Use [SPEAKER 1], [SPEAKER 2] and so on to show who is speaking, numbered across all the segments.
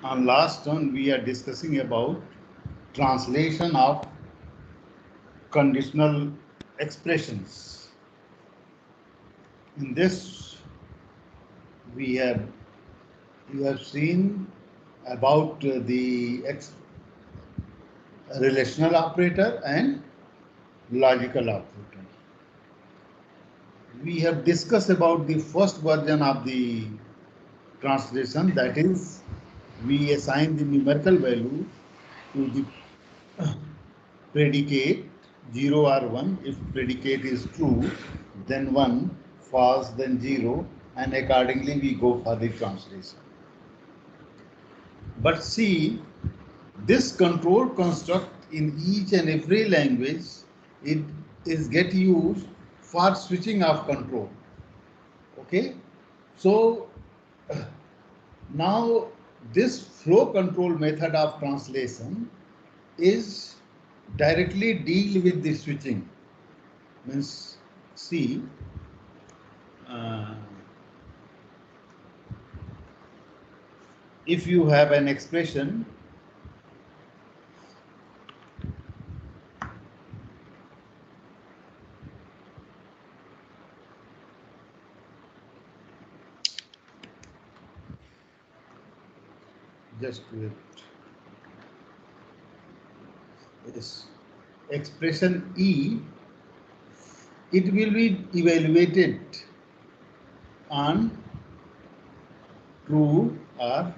[SPEAKER 1] On last one, we are discussing about translation of conditional expressions. In this, we have you have seen about the relational operator and logical operator. We have discussed about the first version of the translation, that is, we assign the numerical value to the predicate 0 or 1. If predicate is true, then 1, false, then 0, and accordingly we go for the translation. But see, this control construct in each and every language, it is get used for switching of control. Okay, so now this flow control method of translation is directly deal with the switching. Means see, if you have an expression just wait. Yes, expression E, it will be evaluated on true or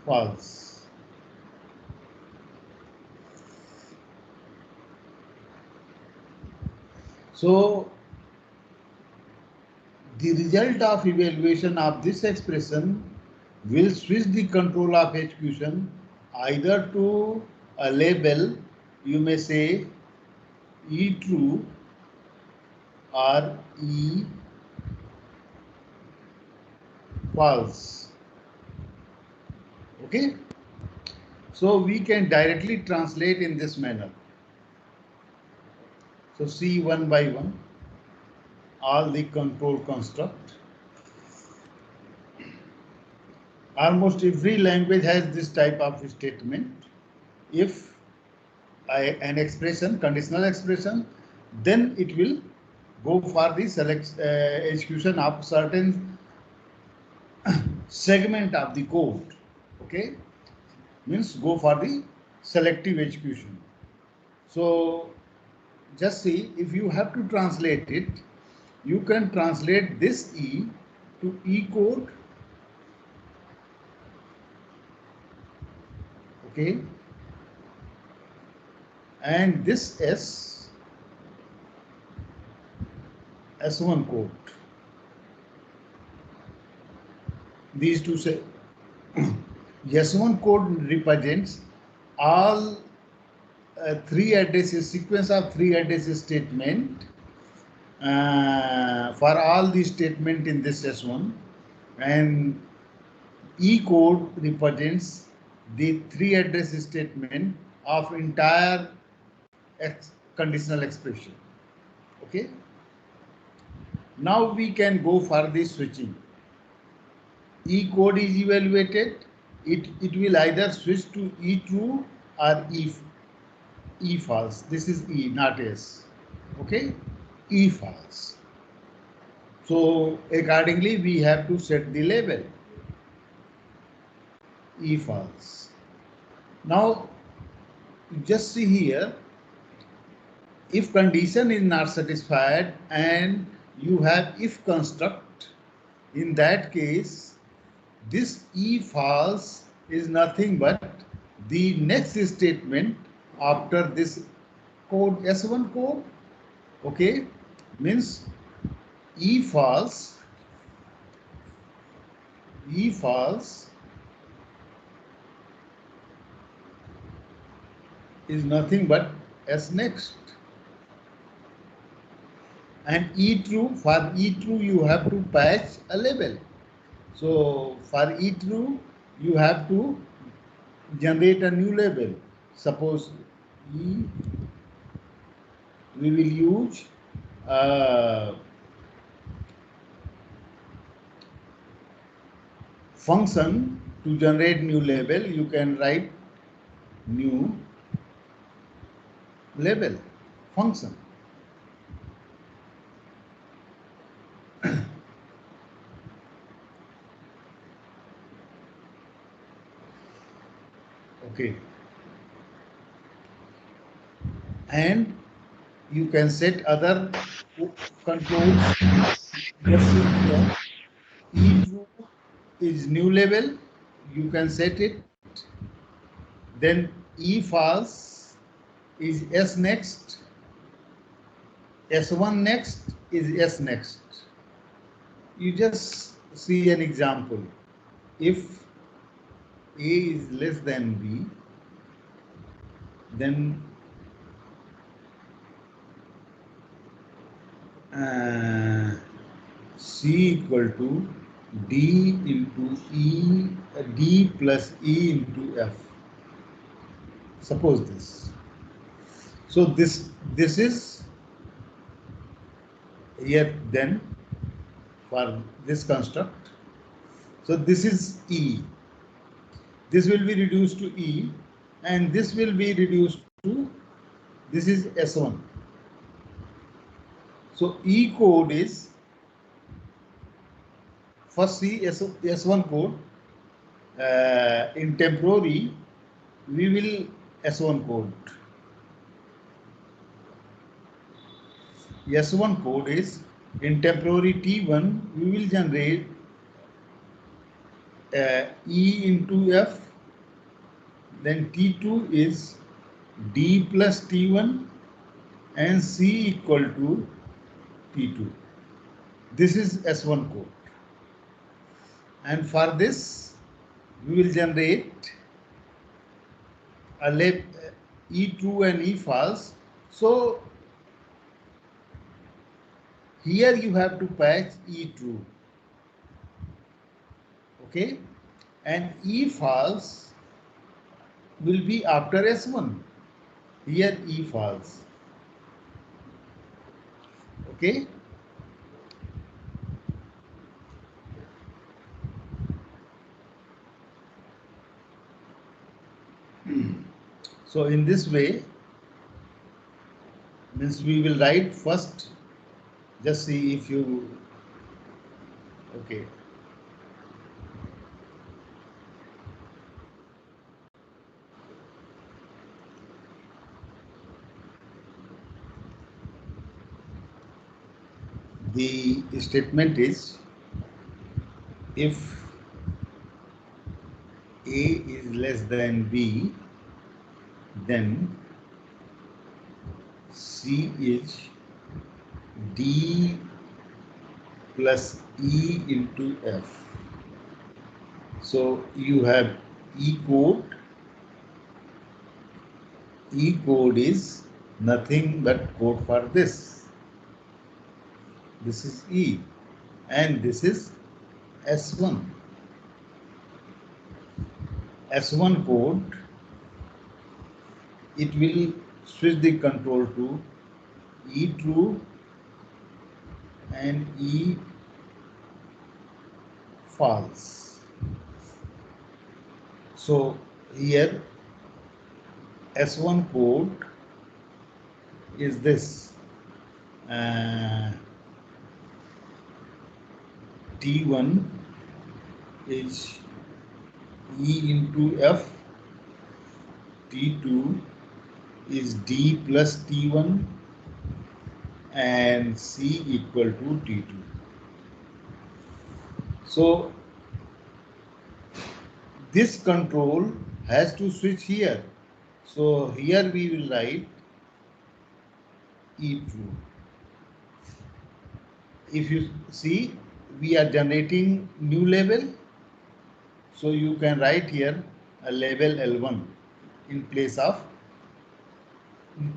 [SPEAKER 1] false. So the result of evaluation of this expression will switch the control of execution either to a label, you may say E true or E false. Okay, so we can directly translate in this manner. So see one by one all the control construct. Almost every language has this type of statement. If an expression, conditional expression, then it will go for the execution of certain segment of the code. Okay, means go for the selective execution. So just see, if you have to translate it, you can translate this E to E code. Okay, and this S1 code. These two say S1 code represents all three addresses, sequence of three addresses statement for all the statement in this S1, and E code represents the three address statement of entire conditional expression. Okay, now we can go for the switching. E code is evaluated, it will either switch to E true or E false. This is E, not S. Okay, E false. So accordingly we have to set the label E false. Now just see here, if condition is not satisfied and you have if construct, in that case this E false is nothing but the next statement after this code, S1 code. Okay, means E false is nothing but S next. And E true, for E true you have to patch a label. So for E true you have to generate a new label. Suppose E, we will use function To generate new label, you can write new label function. Okay. And you can set other controls. Just see here, E true is new label. You can set it. Then E false is S next. S1 next is S next. You just see an example. If A is less than B, then C equal to D into E, D plus E into F. Suppose this. So this is here then for this construct. So this is E. This will be reduced to E, and this will be reduced to, this is S1. So E code is, first see S1 code. In temporary, we will S1 code. S1 code is, in temporary T1, we will generate E into F. Then T2 is D plus T1 and C equal to T2. This is S1 code. And for this, we will generate a E true and E false. So here you have to patch E true. Okay, and E false will be after S1. Here E false. Okay. So in this way, means we will write first, just see if you, okay. The statement is, if A is less than B, then C is D plus E into F. So you have E code. E code is nothing but code for this. This is E, and this is S1. S1 code, it will switch the control to E true and E false. So here S1 code is this, T1 is E into F, T2 is D plus T1 and C equal to T2. So this control has to switch here. So here we will write E true. If you see, we are generating new label. So you can write here a label L1 in place of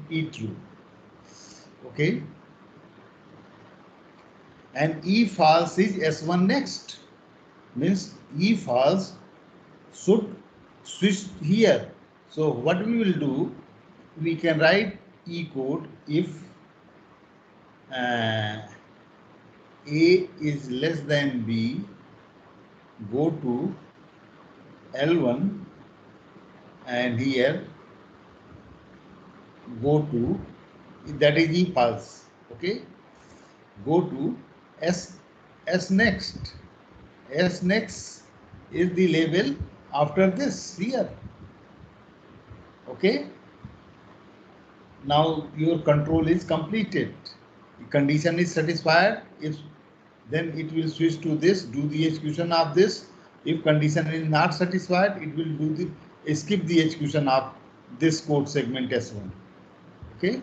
[SPEAKER 1] E true. Okay. And E false is S1 next. Means E false should switch here. So what we will do, we can write E code if A is less than B, go to L1 and here go to, that is E pulse. Okay, go to S next. S next is the label after this here. Okay, now your control is completed. The condition is satisfied. If then it will switch to this, do the execution of this. If condition is not satisfied, it will do the skip the execution of this code segment S1. Okay,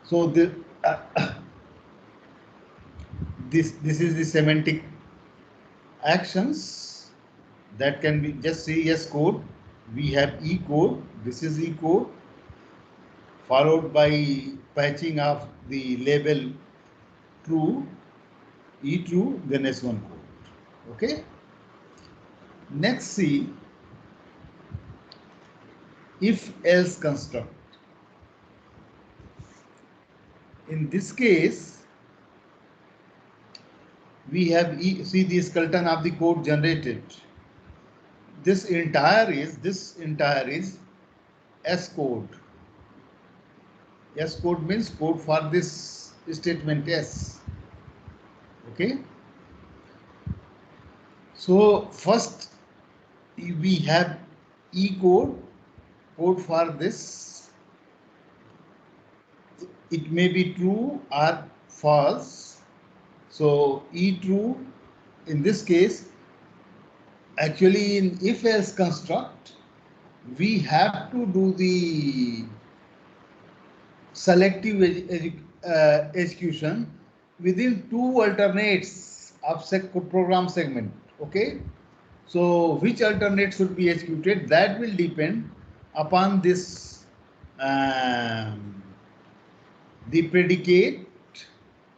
[SPEAKER 1] so this is the semantic actions that can be just say S code. We have E code. This is E code, followed by patching of the label true, E true, then S1 code. Okay. Next, see if else construct. In this case, we have see the skeleton of the code generated. This entire is S code. S code means code for this statement S. Okay. So first we have E code for this. It may be true or false. So E true in this case, actually in if else construct, we have to do the selective execution within two alternates of program segment. Okay, so which alternate should be executed, that will depend upon this the predicate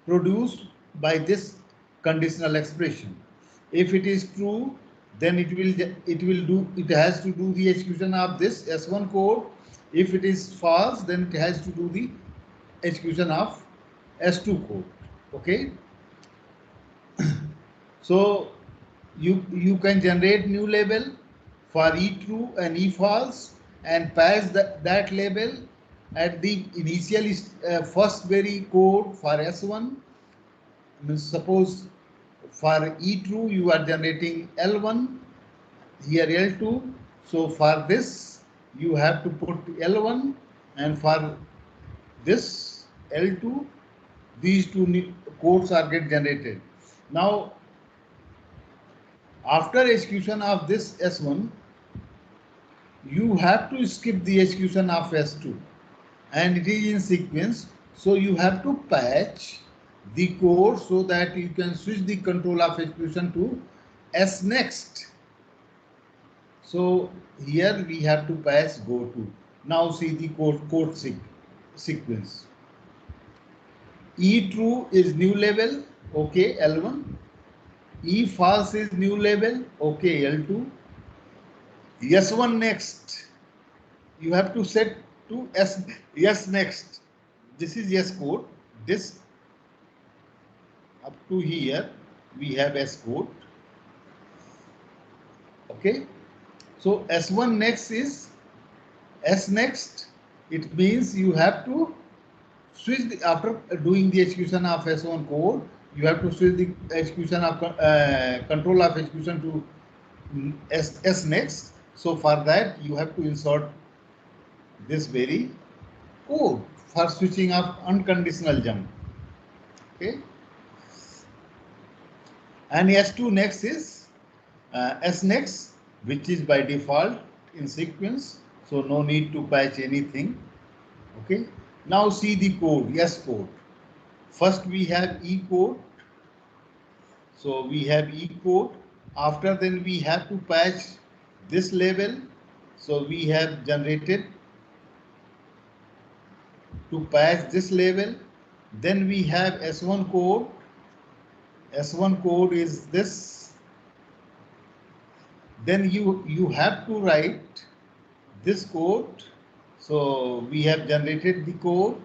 [SPEAKER 1] produced by this conditional expression. If it is true, then it has to do the execution of this S1 code. If it is false, then it has to do the execution of S2 code. Okay. So you can generate new label for E true and E false and pass that label at the initial first very code for S1. Suppose for E true you are generating L1, here L2. So for this you have to put L1, and for this L2, these two codes are get generated. Now after execution of this S1, you have to skip the execution of S2, and it is in sequence. So you have to patch the code so that you can switch the control of execution to S next. So here we have to patch go to. Now see the code sequence. E true is new label, okay, L1. E false is new label, okay, L2. S1 next, you have to set to S next. This is S code. This up to here we have S code. Okay. So S1 next is S next. It means you have to switch after doing the execution of S1 code. You have to switch the execution of control of execution to S next. So for that you have to insert this very code for switching of unconditional jump. Okay. And S2 next is S next, which is by default in sequence. So no need to patch anything. Okay. Now see the code, S code. First we have E code. So we have E code. After then we have to patch this label. So we have generated to patch this label. Then we have S1 code. S1 code is this. Then you have to write this code. So we have generated the code.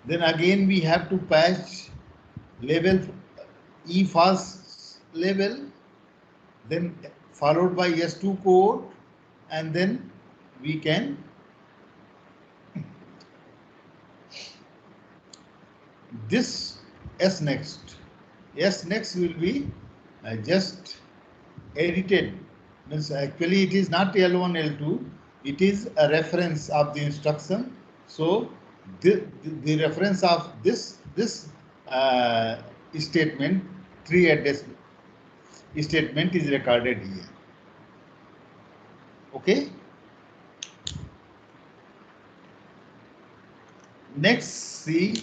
[SPEAKER 1] Then again we have to patch label E false label. Then followed by S2 code, and then we can this S next. S next will be just edited. Means actually it is not L1, L2. It is a reference of the instruction. So the reference of this statement, 3 address statement is recorded here. Okay. Next, see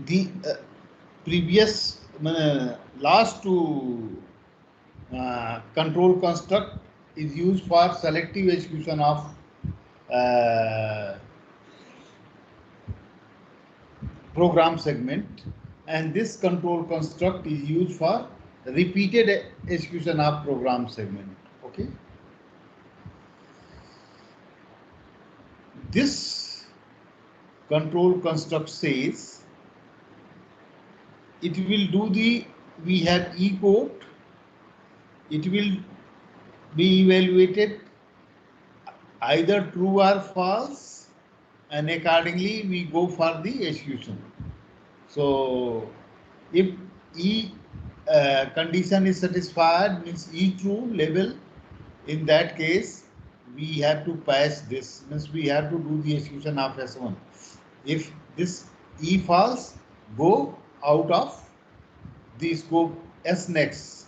[SPEAKER 1] the previous last two control construct is used for selective execution of program segment, and this control construct is used for repeated execution of program segment. Okay. This control construct says it will do we have E code, it will be evaluated either true or false, and accordingly we go for the execution. So if E condition is satisfied, means E true label, in that case we have to pass this, means we have to do the execution of S1. If this E false, go out of the scope S next.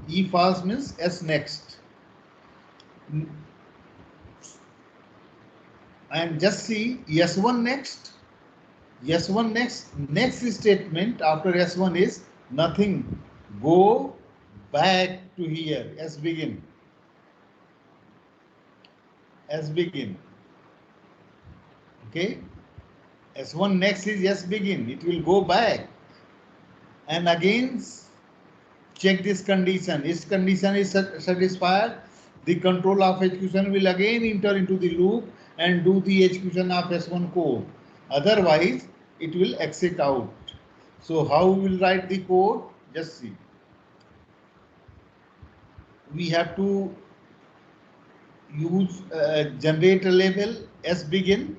[SPEAKER 1] E false means S next. And just see S1 next. S1 next statement after S1 is nothing. Go back to here. S begin. S begin. Okay. S1 next is S begin. It will go back. And again check this condition. If condition is satisfied, the control of execution will again enter into the loop and do the execution of S1 code. Otherwise, it will exit out. So how we will write the code? Just see. We have to use generator label S begin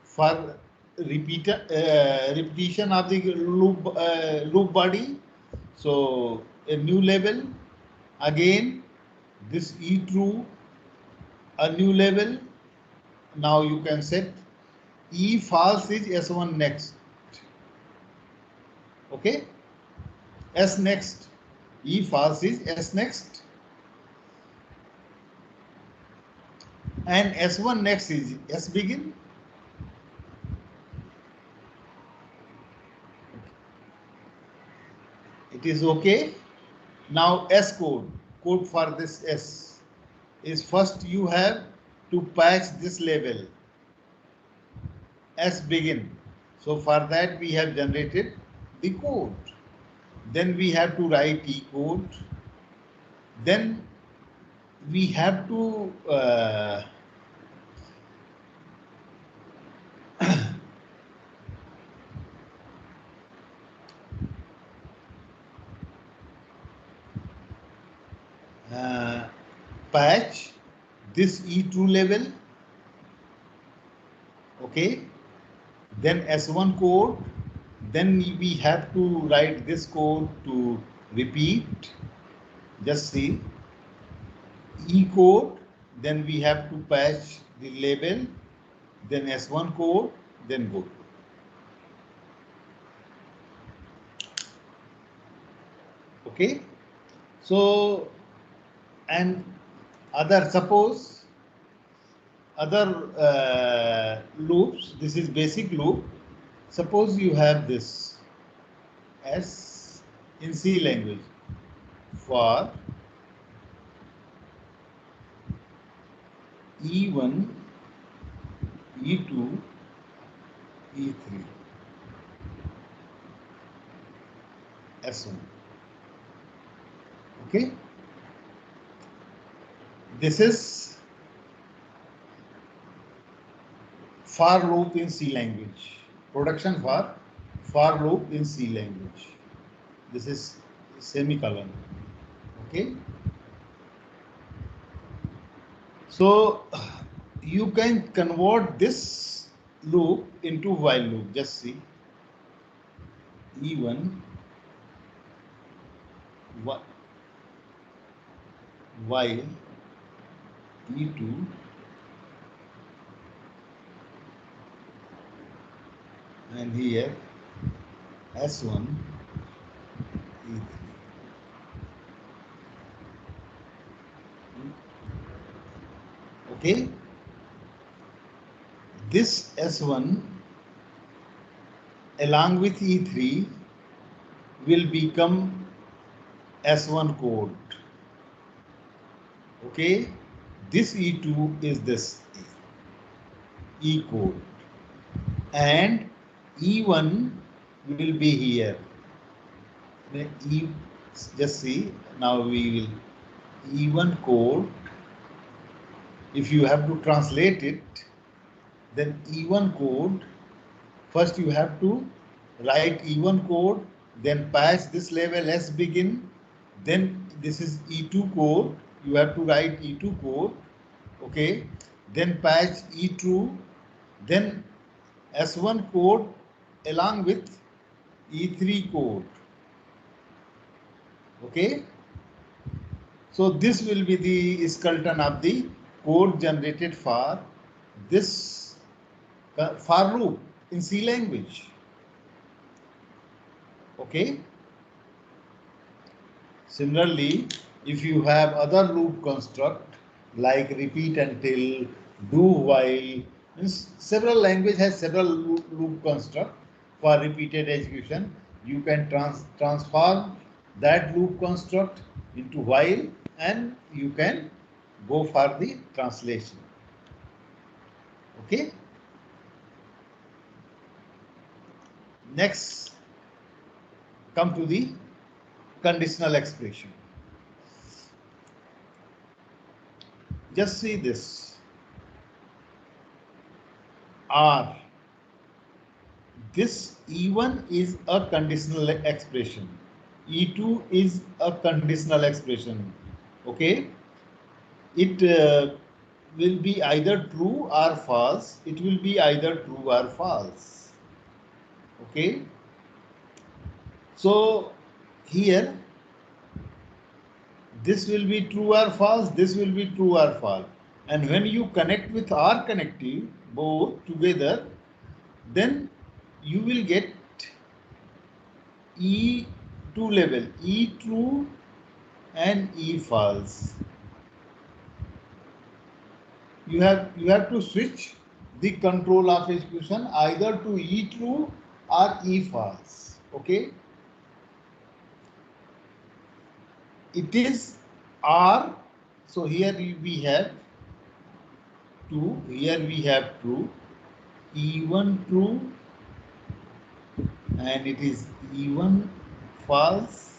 [SPEAKER 1] for repetition of the loop body. So a new label, again this E true, a new label. Now you can set E false is S1 next. Okay. S next. E false is S next. And S1 next is S begin. It is okay. Now S code for this S is first you have to patch this label S begin. So for that we have generated the code. Then we have to write E code. Then we have to patch this E true label. Okay. Then S1 code. Then we have to write this code to repeat. Just see. E code. Then we have to patch the label. Then S1 code. Then go. Okay. So, and other, suppose other loops, this is basic loop. Suppose you have this S in C language for E1, E2, E3, S1. Okay. This is for loop in C language. Production for loop in C language. This is semicolon. Okay. So you can convert this loop into while loop. Just see E1 while E2 and here S1 E3. Okay, this S1 along with E3 will become S1 code. Okay, this E2 is this E code and E1 will be here. Just see, now we will E1 code. If you have to translate it, then E1 code, first you have to write E1 code, then patch this level S begin, then this is E2 code, you have to write E2 code, okay, then patch E2, then S1 code along with E3 code, okay. So this will be the skeleton of the code generated for this for loop in C language. Okay. Similarly, if you have other loop construct like repeat until, do while, means several language has several loop construct for repeated execution. You can transform that loop construct into while and you can go for the translation. Okay. Next, come to the conditional expression. Just see this. R. This E1 is a conditional expression. E2 is a conditional expression. Okay. It will be either true or false. It will be either true or false. Okay. So here this will be true or false, this will be true or false. And when you connect with R connective both together, then you will get E2 level, E true and E false. You have to switch the control of execution either to E true or E false. Okay. It is R. So here we have true, here we have true, E1 true, and it is E1 false,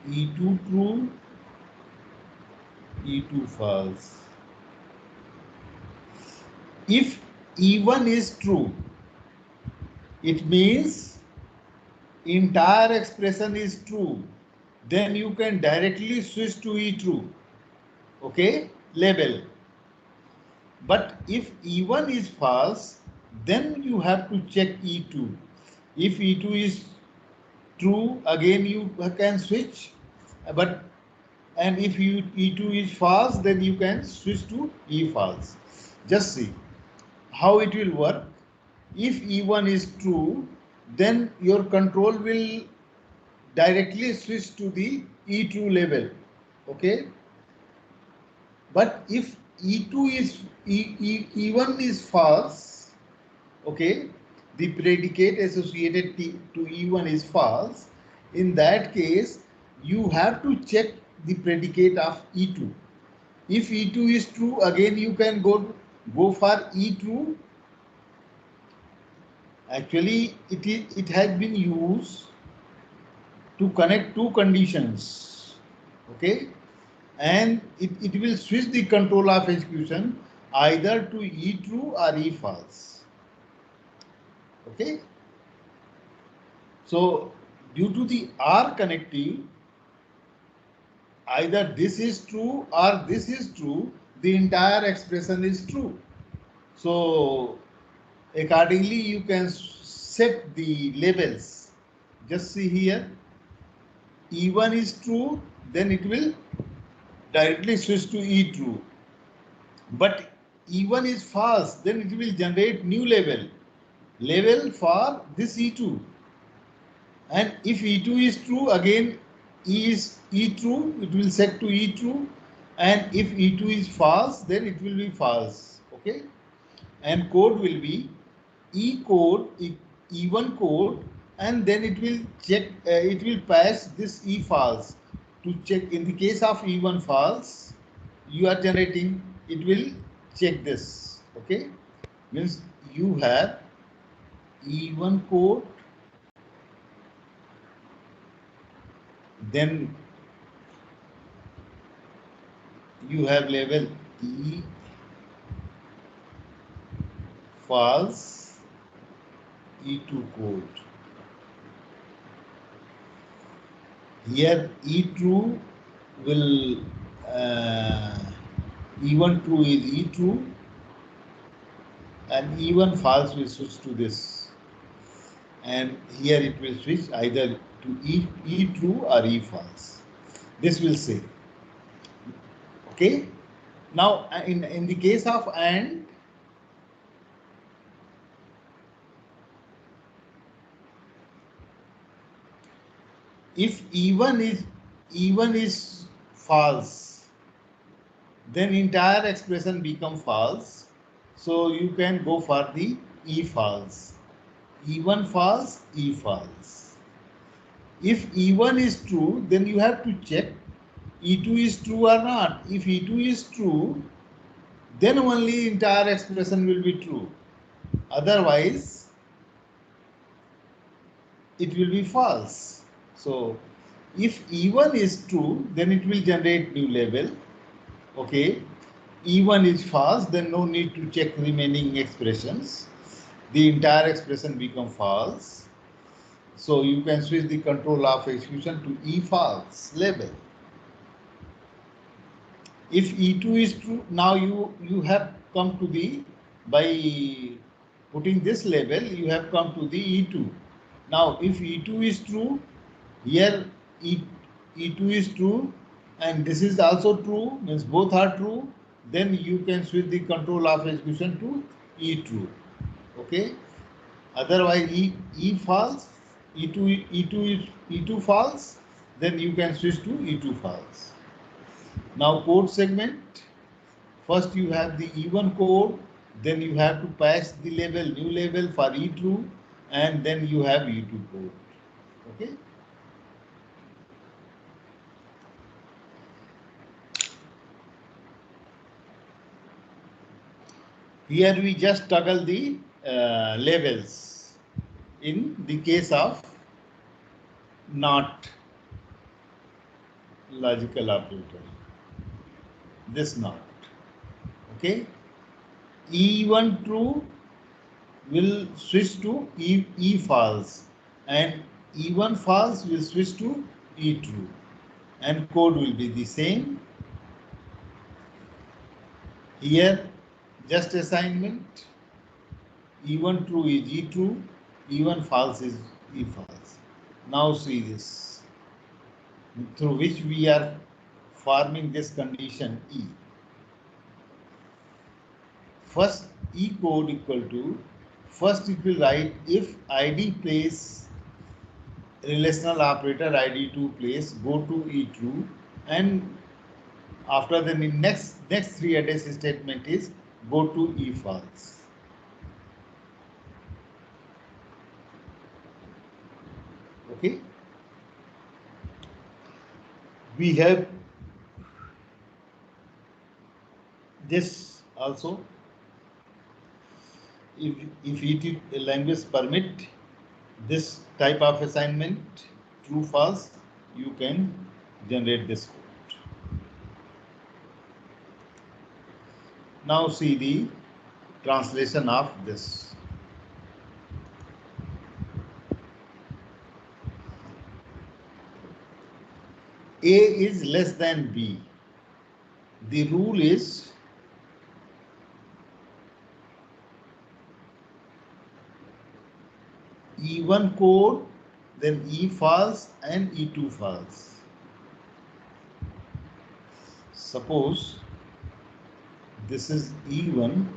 [SPEAKER 1] E2 true, E2 false. If E1 is true, it means entire expression is true. Then you can directly switch to E true. Okay, label. But if E1 is false, then you have to check E2. If E2 is true, again you can switch. But and if E2 is false, then you can switch to E false. Just see how it will work. If E1 is true, then your control will directly switch to the E2 level. Okay. But if E2 is E1 is false, okay, the predicate associated to E1 is false. In that case, you have to check the predicate of E2. If E2 is true, again you can go for E2. Actually, it has been used to connect two conditions. Okay. And it will switch the control of execution either to E true or E false. Okay. So due to the R connective, either this is true or this is true, the entire expression is true. So accordingly you can set the labels. Just see here, E1 is true, then it will directly switch to E true. But E1 is false, then it will generate new label for this E2. And if E2 is true, again E is E true, it will set to E true. And if E2 is false, then it will be false. Okay. And code will be E code, E1 code, and then it will check, it will pass this E false to check. In the case of E1 false, you are generating, it will check this. Okay. Means you have E1 code, then you have label E false, E2 code. Here E true will E1 true is E true, and E1 false will switch to this. And here it will switch either to E true or E false. This will say. Okay. Now in the case of AND, if E1 is false, then entire expression become false. So you can go for the E false. E1 false, E false. If E1 is true, then you have to check E2 is true or not. If E2 is true, then only entire expression will be true. Otherwise, it will be false. So if E1 is true, then it will generate new label. Okay. E1 is false, then no need to check remaining expressions. The entire expression become false. So you can switch the control of execution to E false label. If E2 is true, now you have come to the, by putting this label, you have come to the E2. Now if E2 is true, here E2 is true and this is also true, means both are true, then you can switch the control of execution to E true. Okay. Otherwise E false, E2 false, then you can switch to E2 false. Now code segment, first you have the E1 code, then you have to pass the label, new label for E true, and then you have E2 code. Okay. Here we just toggle the labels in the case of not logical operator. This not. Okay. E1 true will switch to E false, and E1 false will switch to E true, and code will be the same. Here just assignment, E1 true is E true, E1 false is E false. Now see this, through which we are forming this condition E. First E code equal to, first it will write if ID place relational operator ID2 place, go to E true, and after the next three address statement is go to E false. Okay. We have this also. If ET language permit this type of assignment, true false, you can generate this code. Now see the translation of this. A is less than B. The rule is E1 code, then E false and E2 false. Suppose this is E1,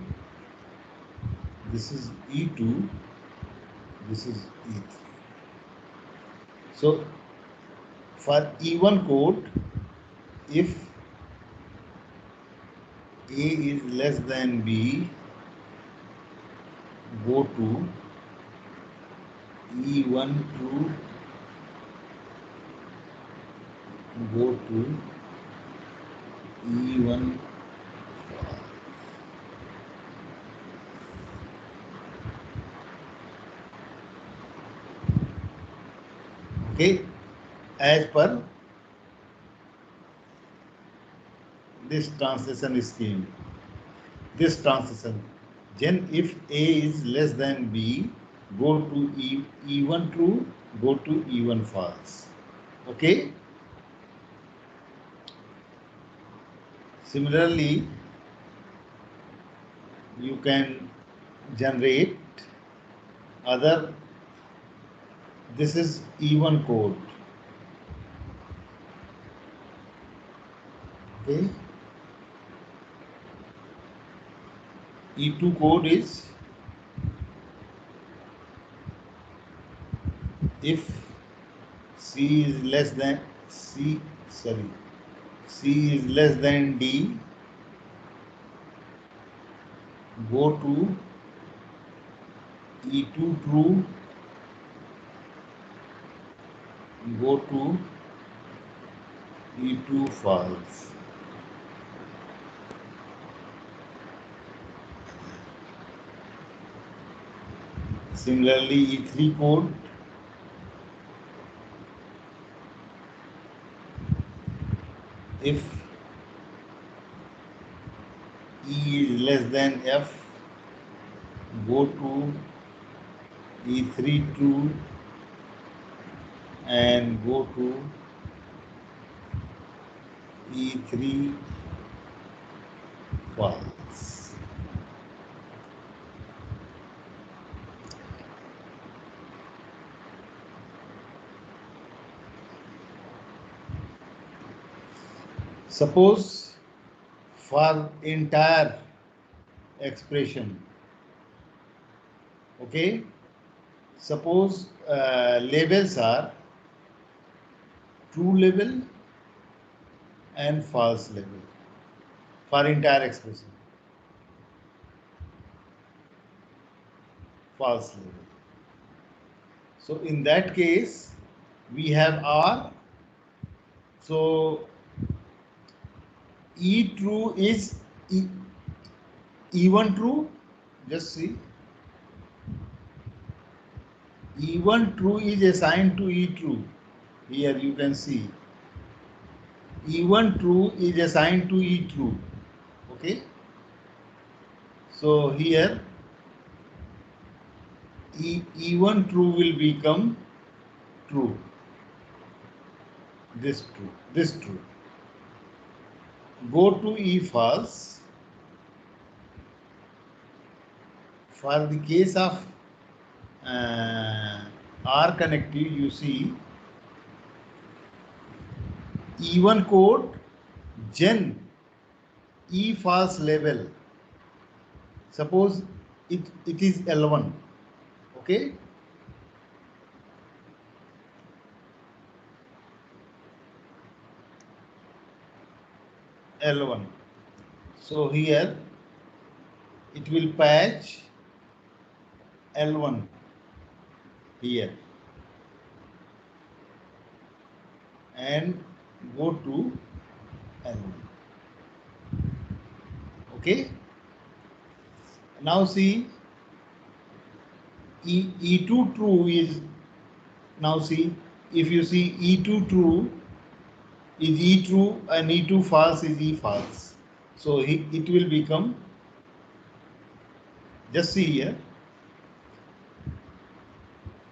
[SPEAKER 1] this is E2, this is E3. So for E1 code, if A is less than B, go to E1 true, go to E1 false. Okay, as per this translation scheme, this translation, then if A is less than B, go to E1 true, go to E1 false. Okay. Similarly, you can generate other. This is E1 code. Okay. E2 code is if C is less than C is less than D, go to E2 true, go to E2 false. Similarly, E3 code, if E is less than F, go to E3 true and go to E3 false. Suppose for entire expression, okay, suppose labels are true label and false label for entire expression, false label. So in that case, we have R. So E true is E1 true. Just see. E1 true is assigned to E true. Here you can see. E1 true is assigned to E true. Okay. So here E1 true will become true. This true. This true. Go to E false. For the case of R connective, you see E1 code, gen E false label. Suppose it is L1. Okay. L1. So here it will patch L1 here and go to L1. Okay. Now see E2 true is, now see, if you see E2 true is E true and E2 false is E false. So it will become, just see here,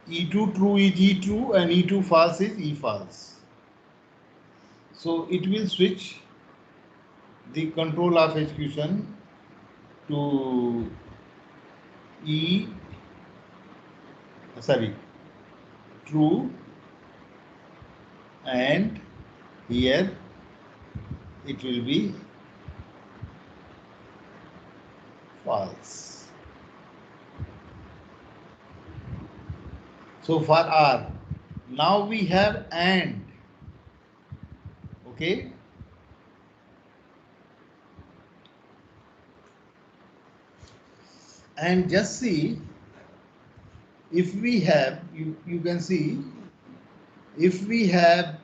[SPEAKER 1] E2 true is E true and E2 false is E false. So it will switch the control of execution to E, sorry, true, and here it will be false. So for R, now we have AND, okay? And just see, if we have, you can see, if we have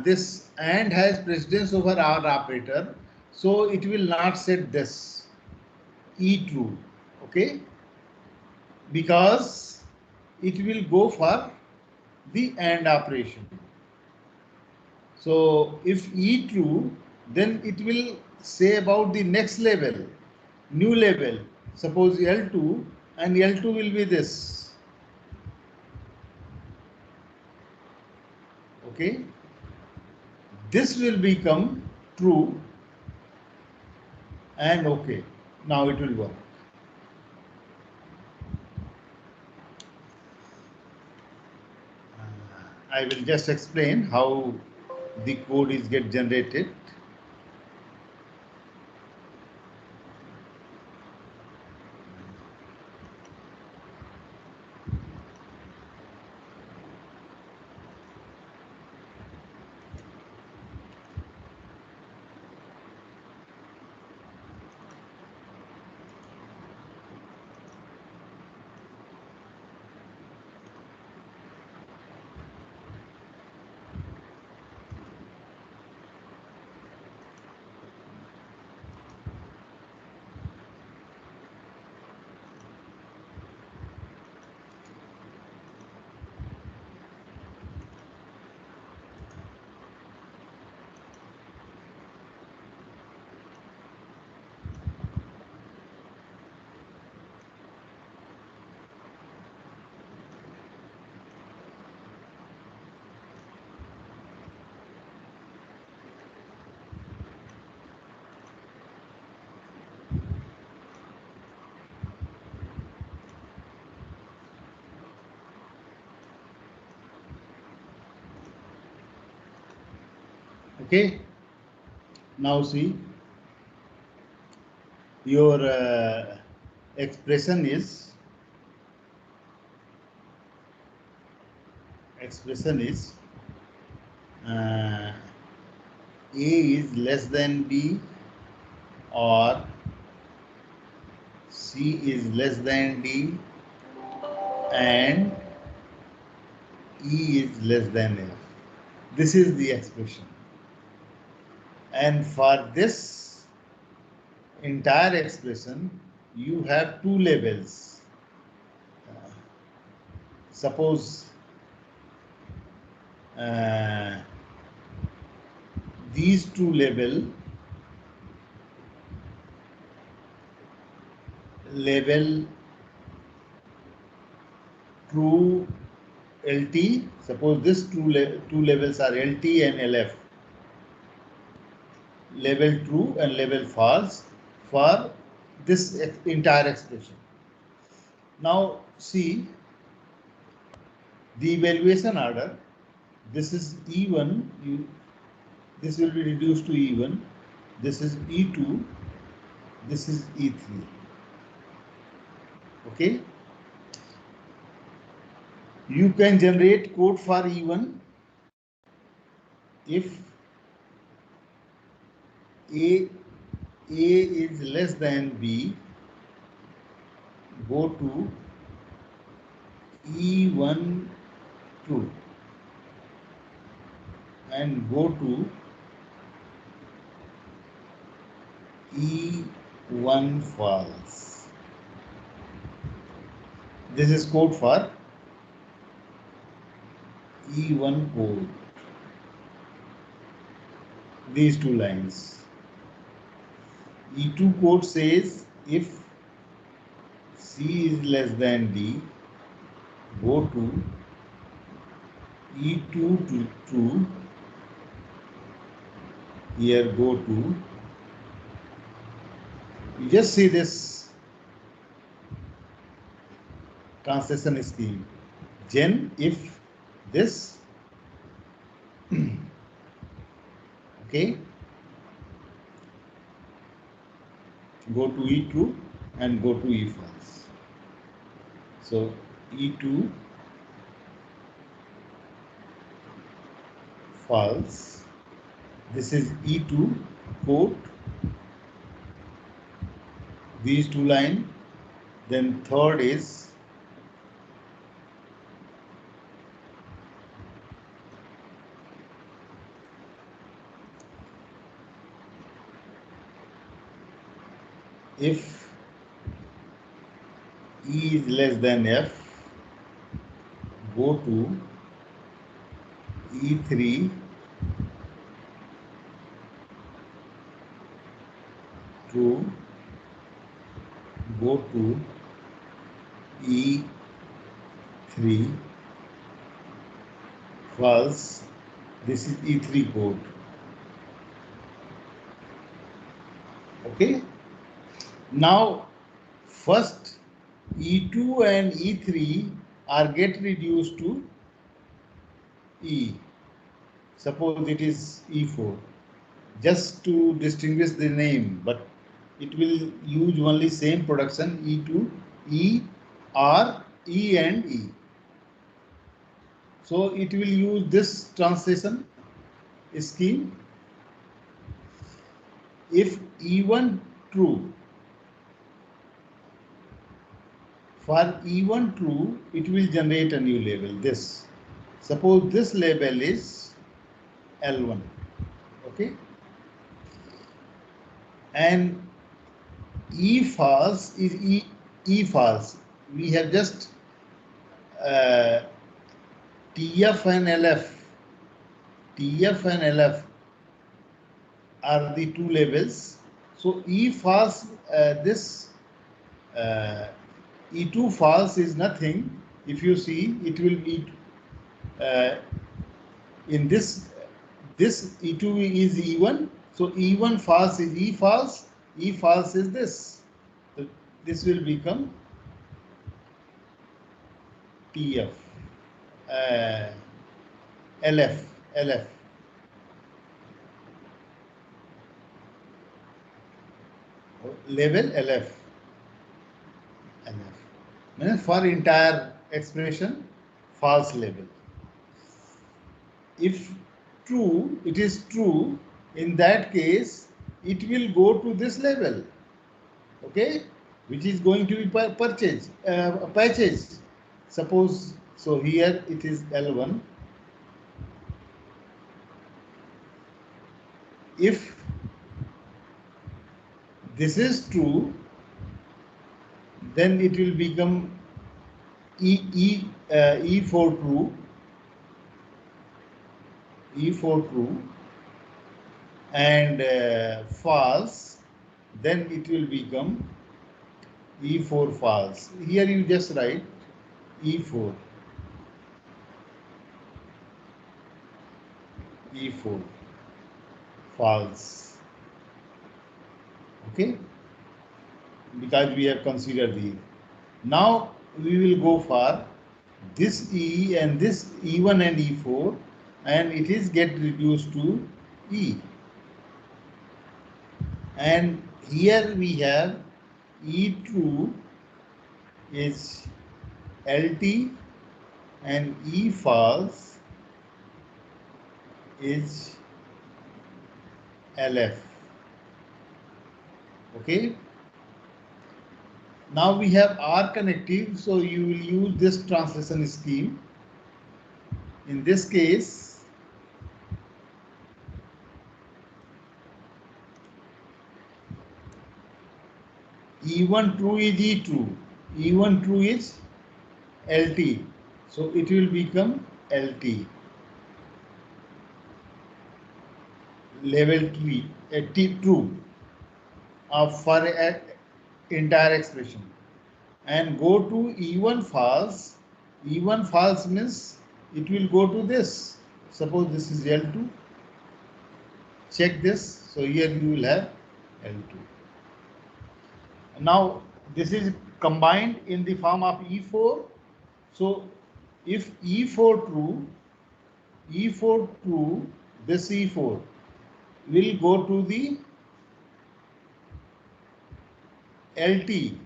[SPEAKER 1] this AND has precedence over our operator, so it will not set this E true, okay? Because it will go for the AND operation. So if E true, then it will say about the next level, new level. Suppose L2, and L2 will be this. Okay. This will become true and okay. Now it will work. I will just explain how the code is get generated. Okay. Now see, your expression is A is less than B, or C is less than D, and E is less than F. This is the expression. And for this entire expression, you have two labels. Suppose these two label true LT. Suppose this two labels are LT and LF. Label true and label false for this entire expression. Now see the evaluation order. This is E1. This will be reduced to E1. This is E2. This is E3. Okay. You can generate code for E1 if A is less than B. Go to E1 true and go to E1 false. This is code for E1 code. These two lines. E2 code says if C is less than D, go to E2 to true here go to, you just see this translation scheme. Gen if this, okay, go to E true and go to E false. So E2 false, this is E2 quote, these two lines, then third is if E is less than F, go to E3 true, go to E3 false, this is E3 code. Okay, now first E2 and E3 are get reduced to E. Suppose it is E4, just to distinguish the name, but it will use only same production E2, E, R, E and E. So it will use this translation scheme. If E1 true, for E1 true, it will generate a new label. This, suppose this label is L1, okay, and E false is E false. We have just TF and LF. TF and LF are the two labels. So E false, this E2 false is nothing. If you see, it will be in this E2 is E1. So E1 false is E false. E false is this. So this will become TF, LF. Label LF. Means for entire expression, false label. If true, it is true, in that case, it will go to this label, okay, which is going to be purchased. Suppose, so here it is L1. If this is true, then it will become E4 true, E4 true, and false, then it will become E4 false. Here you just write E4, E4 false, okay, because we have considered these. Now we will go for this E and this E1 and E4, and it is get reduced to E. And here we have E true is LT and E false is LF. Okay. Now we have R connective, so you will use this translation scheme. In this case, E1 true is E true, E1 true is LT, so it will become LT. Level T true for entire expression, and go to E1 false. E1 false means it will go to this. Suppose this is L2. check this. So here you will have L2. Now this is combined in the form of E4. So if E4 true, this E4 will go to the LT,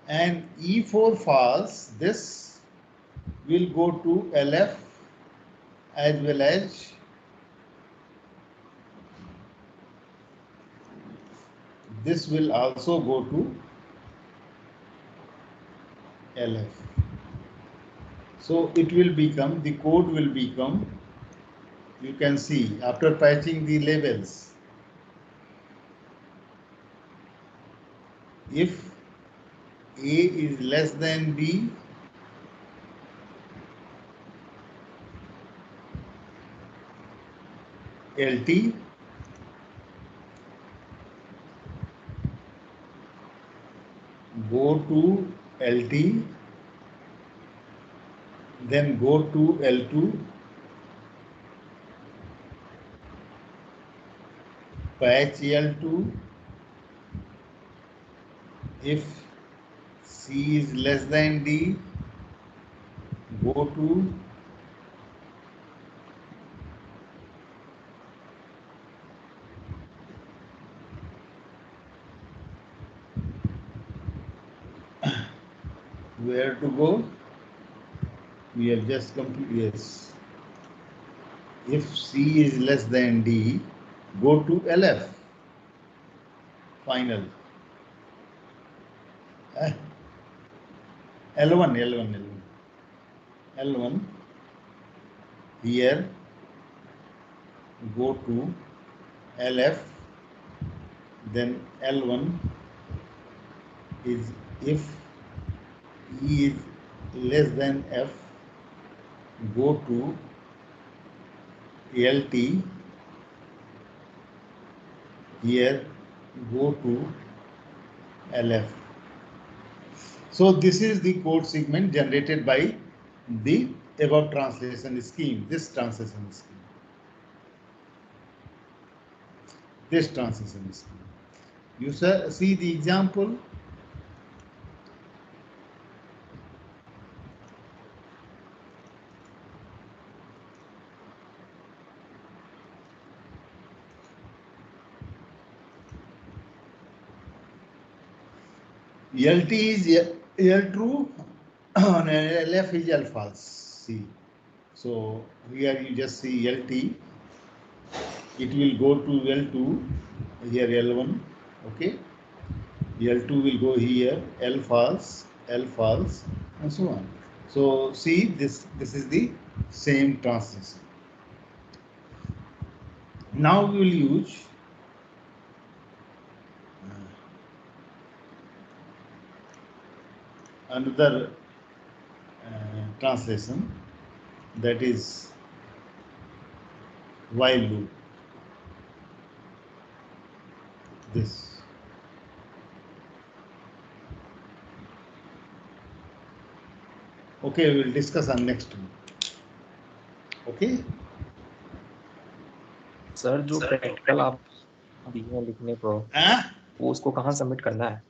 [SPEAKER 1] and E4 false, this will go to LF as well as this will also go to LF. So it will become, the code will become, you can see after patching the labels, if A is less than B, LT, go to LT, then go to L2, patch L2, if C is less than D, go to where to go? We have just completed, yes. If C is less than D, go to LF, final. L1, here, go to LF, then L1 is if E is less than F, go to LT, here go to LF. So this is the code segment generated by the above translation scheme, this translation scheme. You see the example. LT is L true and LF is L false. See, so here you just see LT, it will go to L2, here L1, okay. L2 will go here, L false, and so on. So see, this is the same translation. Now we will use another translation, that is while loop. This. Okay, we will discuss on next one. Okay.
[SPEAKER 2] Sir जो practical आप दिए लिखने को, वो उसको कहाँ submit करना है?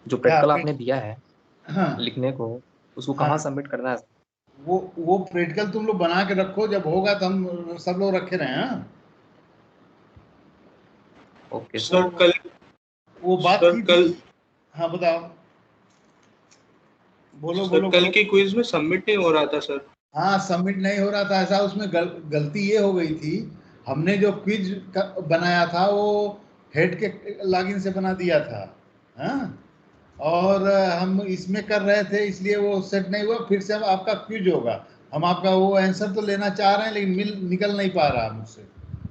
[SPEAKER 2] जो प्रैक्टिकल आपने दिया है लिखने को, उसको कहाँ सबमिट करना है?
[SPEAKER 1] वो प्रैक्टिकल तुम लोग बना के रखो, जब होगा तो हम सब लोग रखे रहे हैं।
[SPEAKER 2] ओके
[SPEAKER 3] सर, कल
[SPEAKER 1] वो बात की कल, हाँ बताओ, बोलो बोलो।
[SPEAKER 3] कल के क्विज में सबमिट नहीं हो रहा था सर।
[SPEAKER 1] हाँ, सबमिट नहीं हो रहा था, ऐसा उसमें गलती ये हो गई थी, हमने जो क्विज बनाया था वो हेड के लॉगिन से बना दिया था, हाँ, और हम इसमें कर रहे थे, इसलिए वो सेट नहीं हुआ। फिर से आपका क्विज होगा, हम आपका वो आंसर तो लेना चाह रहे हैं, लेकिन निकल नहीं पा रहा मुझसे,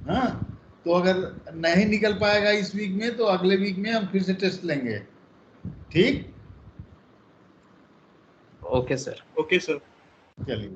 [SPEAKER 1] हाँ। तो अगर नहीं निकल पाएगा इस वीक में, तो अगले वीक में हम फिर से टेस्ट लेंगे, ठीक?
[SPEAKER 2] Okay sir.
[SPEAKER 3] ओके सर,
[SPEAKER 1] चलिए।